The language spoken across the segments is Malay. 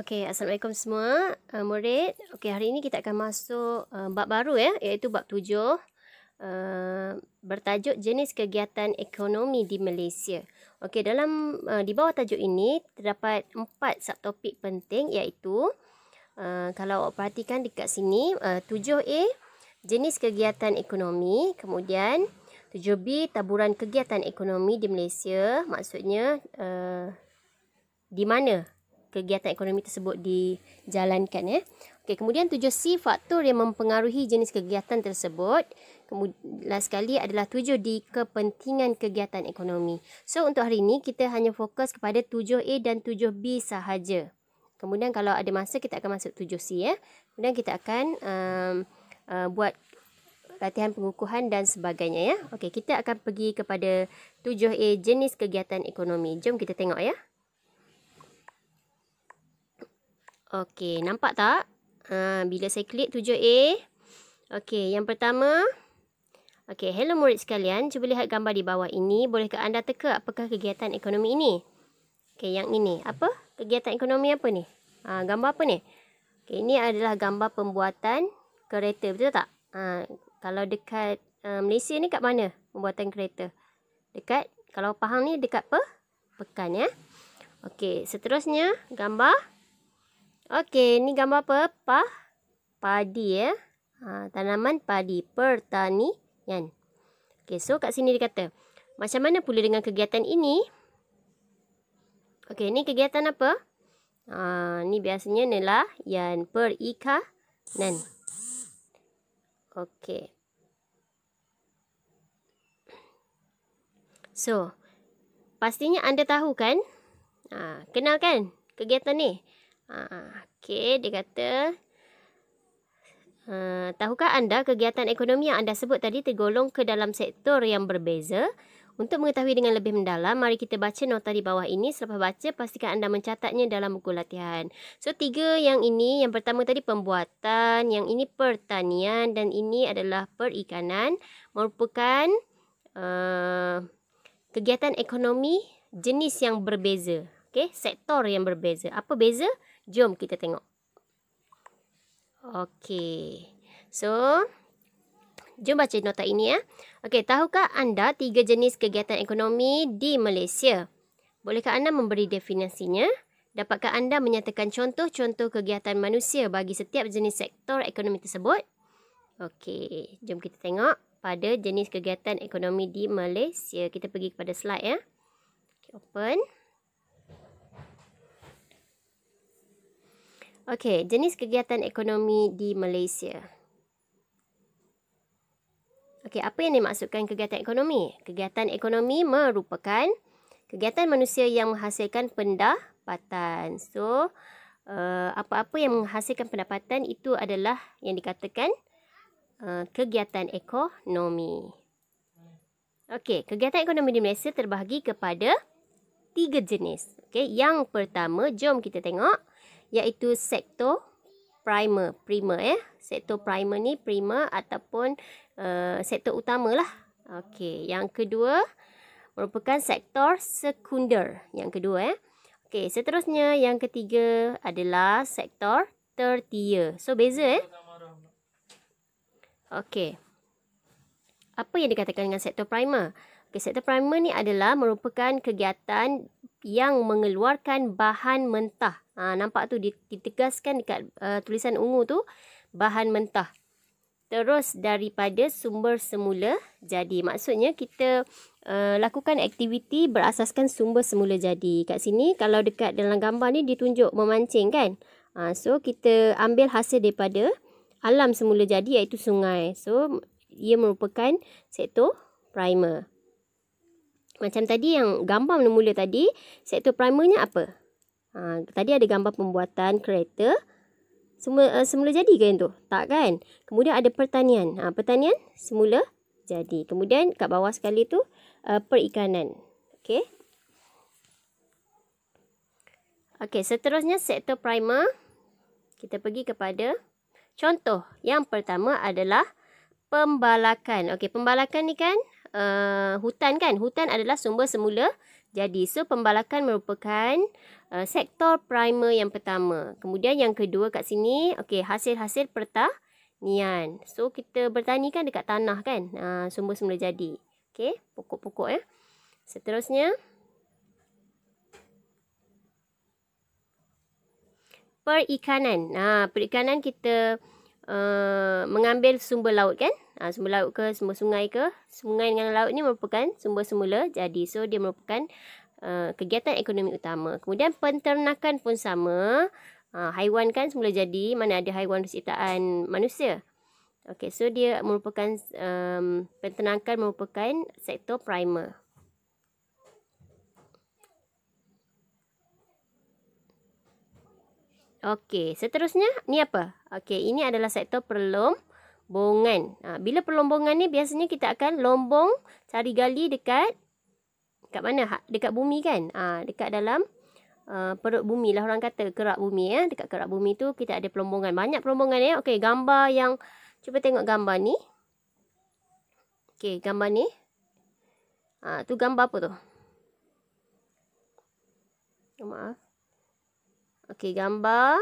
Okey, Assalamualaikum semua murid. Okey, hari ini kita akan masuk bab baru ya, iaitu bab 7. Bertajuk jenis kegiatan ekonomi di Malaysia. Okey, dalam di bawah tajuk ini terdapat 4 subtopik penting, iaitu kalau awak perhatikan dekat sini 7A jenis kegiatan ekonomi, kemudian 7B taburan kegiatan ekonomi di Malaysia, maksudnya di mana kegiatan ekonomi tersebut dijalankan ya. Okey, kemudian 7C faktor yang mempengaruhi jenis kegiatan tersebut. Kemudian last sekali adalah 7D kepentingan kegiatan ekonomi. So untuk hari ini kita hanya fokus kepada 7A dan 7B sahaja. Kemudian kalau ada masa kita akan masuk 7C ya. Kemudian kita akan buat latihan pengukuhan dan sebagainya ya. Okey, kita akan pergi kepada 7A jenis kegiatan ekonomi. Jom kita tengok ya. Okey, nampak tak? Bila saya klik 7A. Okey, yang pertama. Okey, hello murid sekalian. Cuba lihat gambar di bawah ini. Bolehkah anda teka apakah kegiatan ekonomi ini? Okey, yang ini. Apa? Kegiatan ekonomi apa ni? Gambar apa ni? Okey, ini adalah gambar pembuatan kereta. Betul tak? Kalau dekat Malaysia ni kat mana pembuatan kereta? Dekat, kalau Pahang ni dekat Pekan ya. Okey, seterusnya gambar. Okey, ni gambar apa? Padi ya. Tanaman padi, pertanian. Okey, so kat sini dia kata, macam mana pula dengan kegiatan ini? Okey, ni kegiatan apa? Ni biasanya nelayan, perikanan. Okey. So, pastinya anda tahu kan? Kenal kan kegiatan ni? Okey, dia kata, tahukah anda kegiatan ekonomi yang anda sebut tadi tergolong ke dalam sektor yang berbeza? Untuk mengetahui dengan lebih mendalam, mari kita baca nota di bawah ini. Selepas baca, pastikan anda mencatatnya dalam buku latihan. So, 3 yang ini, yang pertama tadi pembuatan, yang ini pertanian dan ini adalah perikanan, merupakan kegiatan ekonomi jenis yang berbeza. Okey, sektor yang berbeza. Apa beza? Jom kita tengok. Okey. So, jom baca nota ini ya. Okey, tahukah anda 3 jenis kegiatan ekonomi di Malaysia? Bolehkah anda memberi definisinya? Dapatkah anda menyatakan contoh-contoh kegiatan manusia bagi setiap jenis sektor ekonomi tersebut? Okey, jom kita tengok pada jenis kegiatan ekonomi di Malaysia. Kita pergi kepada slide ya. Okay, open. Okey, jenis kegiatan ekonomi di Malaysia. Okey, apa yang dimaksudkan kegiatan ekonomi? Kegiatan ekonomi merupakan kegiatan manusia yang menghasilkan pendapatan. So, apa-apa yang menghasilkan pendapatan itu adalah yang dikatakan kegiatan ekonomi. Okey, kegiatan ekonomi di Malaysia terbahagi kepada 3 jenis. Okey, yang pertama, jom kita tengok, iaitu sektor primer. Sektor primer ni primer ataupun sektor utama lah. Okey, yang kedua merupakan sektor sekunder. Yang kedua Okey, seterusnya yang ketiga adalah sektor tertier. So beza Okey. Apa yang dikatakan dengan sektor primer? Okey, sektor primer ni adalah merupakan kegiatan yang mengeluarkan bahan mentah. Nampak tu ditegaskan dekat tulisan ungu tu, bahan mentah. Terus daripada sumber semula jadi. Maksudnya kita lakukan aktiviti berasaskan sumber semula jadi. Kat sini kalau dekat dalam gambar ni ditunjuk memancing kan. So kita ambil hasil daripada alam semula jadi, iaitu sungai. So ia merupakan sektor primer. Macam tadi yang gambar mula-mula tadi, sektor primernya apa? Tadi ada gambar pembuatan kereta. Semula jadi kan tu? Tak kan? Kemudian ada pertanian. Pertanian semula jadi. Kemudian kat bawah sekali tu perikanan. Okey. Okey, seterusnya sektor primer. Kita pergi kepada contoh. Yang pertama adalah pembalakan. Okey, pembalakan ni kan hutan kan? Hutan adalah sumber semula jadi. So pembalakan merupakan sektor primer yang pertama. Kemudian yang kedua kat sini, okey, hasil-hasil pertanian. So kita bertani kan dekat tanah kan, sumber semula jadi. Okey, pokok-pokok ya. Seterusnya, perikanan. Perikanan kita mengambil sumber laut kan. Sumber laut ke, sumber sungai ke. Sungai dengan laut ni merupakan sumber semula jadi. So dia merupakan kegiatan ekonomi utama. Kemudian penternakan pun sama. Haiwan kan semula jadi, mana ada haiwan penciptaan manusia. Okey, so dia merupakan penternakan merupakan sektor primer. Okey, seterusnya ni apa? Okey, ini adalah sektor perlombongan. Bila perlombongan ni biasanya kita akan lombong cari gali dekat mana? Dekat bumi kan? Dekat dalam perut bumi lah orang kata, kerak bumi ya. Dekat kerak bumi tu kita ada perlombongan. Banyak perlombongan ya. Okey, gambar yang cuba tengok gambar ni. Okey, gambar ni. Tu gambar apa tu? Maaf. Okey, gambar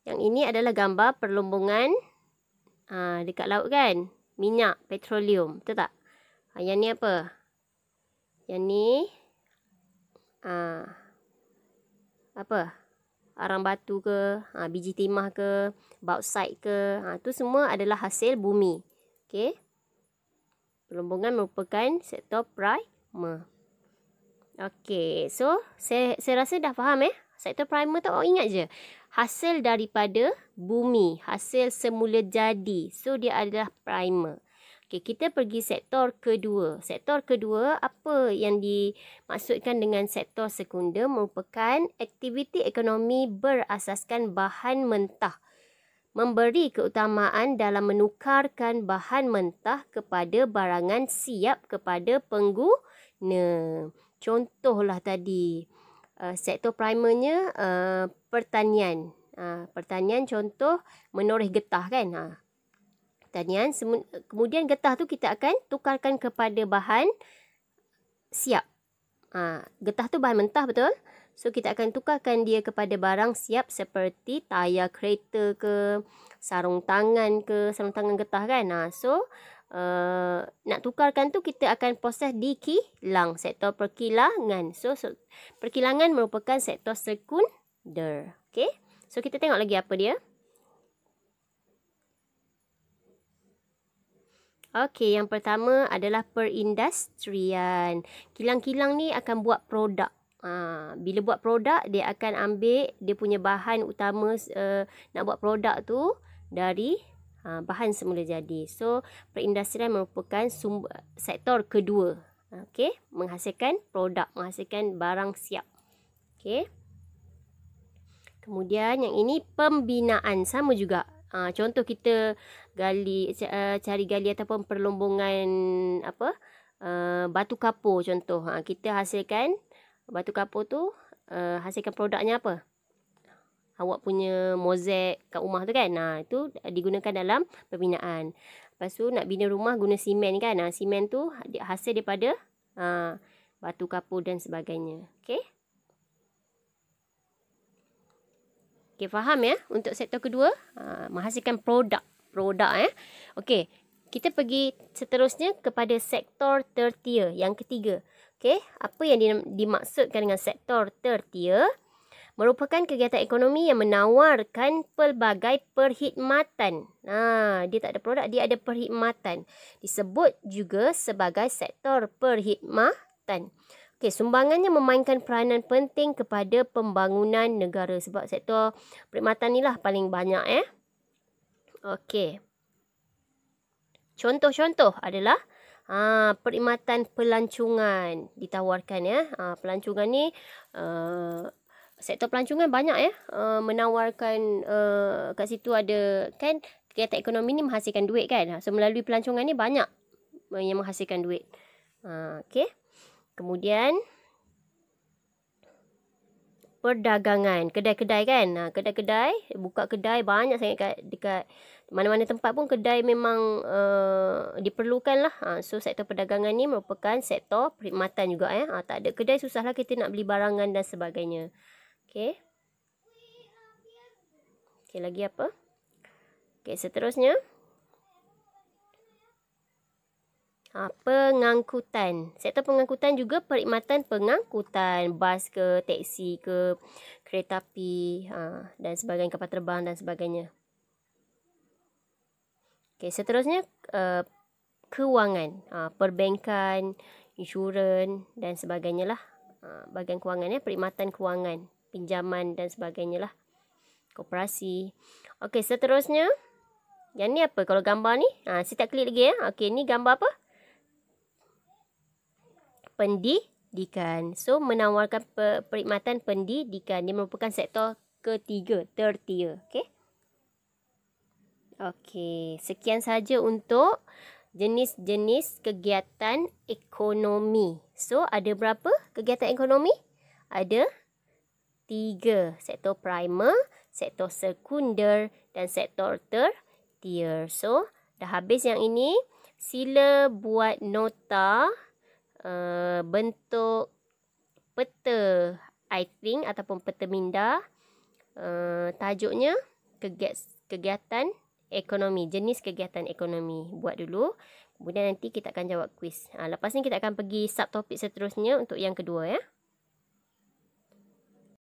yang ini adalah gambar perlombongan dekat laut kan, minyak, petroleum, betul tak? Yang ni apa? Yang ni apa? Arang batu ke, biji timah ke, bauxite ke, tu semua adalah hasil bumi. Okey. Perlombongan merupakan sektor primer. Okey, so saya rasa dah faham sektor primer tu ingat je. Hasil daripada bumi, hasil semula jadi. So dia adalah primer. Okey, kita pergi sektor kedua. Sektor kedua, apa yang dimaksudkan dengan sektor sekunder merupakan aktiviti ekonomi berasaskan bahan mentah. Memberi keutamaan dalam menukarkan bahan mentah kepada barangan siap kepada pengguna. Contohlah tadi, sektor primernya pertanian. Pertanian contoh menoreh getah kan. Pertanian, kemudian getah tu kita akan tukarkan kepada bahan siap. Getah tu bahan mentah betul? So kita akan tukarkan dia kepada barang siap seperti tayar kereta ke, sarung tangan ke, sarung tangan getah kan. So nak tukarkan tu kita akan proses di kilang, sektor perkilangan. So perkilangan merupakan sektor sekunder. Okey. So kita tengok lagi apa dia. Okey, yang pertama adalah perindustrian. Kilang-kilang ni akan buat produk. Bila buat produk, dia akan ambil dia punya bahan utama nak buat produk tu dari bahan semula jadi. So, perindustrian merupakan sektor kedua. Okey, menghasilkan produk, menghasilkan barang siap. Okey. Kemudian yang ini pembinaan, sama juga. Contoh kita cari gali ataupun perlombongan batu kapur contoh. Kita hasilkan batu kapur tu, hasilkan produknya apa? Awak punya mozaik kat rumah tu kan. Itu digunakan dalam pembinaan. Lepas tu nak bina rumah guna simen kan. Simen tu hasil daripada batu kapur dan sebagainya. Okey. Okey, faham ya? Untuk sektor kedua, menghasilkan produk. Okey. Kita pergi seterusnya kepada sektor tertier, yang ketiga. Okey, apa yang dimaksudkan dengan sektor tertier? Merupakan kegiatan ekonomi yang menawarkan pelbagai perkhidmatan. Dia tak ada produk, dia ada perkhidmatan. Disebut juga sebagai sektor perkhidmatan. Okey, sumbangannya memainkan peranan penting kepada pembangunan negara. Sebab sektor perkhidmatan ni lah paling banyak Okey. Contoh-contoh adalah perkhidmatan pelancongan ditawarkan pelancongan ni sektor pelancongan banyak menawarkan kat situ ada kan kegiatan ekonomi ni menghasilkan duit kan. So melalui pelancongan ni banyak yang menghasilkan duit. Okey. Kemudian perdagangan. Kedai-kedai kan. Kedai-kedai, buka kedai banyak sangat dekat mana-mana tempat pun kedai memang diperlukan lah. So sektor perdagangan ni merupakan sektor perkhidmatan juga. Tak ada kedai susahlah kita nak beli barangan dan sebagainya. Okey. Okey, lagi apa? Okey, seterusnya. Pengangkutan. Sektor pengangkutan juga perkhidmatan pengangkutan. Bas ke, teksi ke, kereta api dan sebagainya, kapal terbang dan sebagainya. Okey, seterusnya kewangan. Perbankan, insurans dan sebagainya lah. Bahagian kewangan perkhidmatan kewangan, pinjaman dan sebagainya lah. Koperasi. Okey, seterusnya. Yang ni apa? Kalau gambar ni, saya tak klik lagi ya. Okey, ni gambar apa? Pendidikan. So, menawarkan perkhidmatan pendidikan. Dia merupakan sektor ketiga, third tier. Okey. Okey, sekian saja untuk jenis-jenis kegiatan ekonomi. So, ada berapa kegiatan ekonomi? Ada 3. Sektor primer, sektor sekunder dan sektor tertier. So, dah habis yang ini. Sila buat nota bentuk peta I think ataupun peta minda. Tajuknya kegiatan ekonomi, jenis kegiatan ekonomi. Buat dulu. Kemudian nanti kita akan jawab kuis. Lepas ni kita akan pergi subtopik seterusnya untuk yang kedua ya.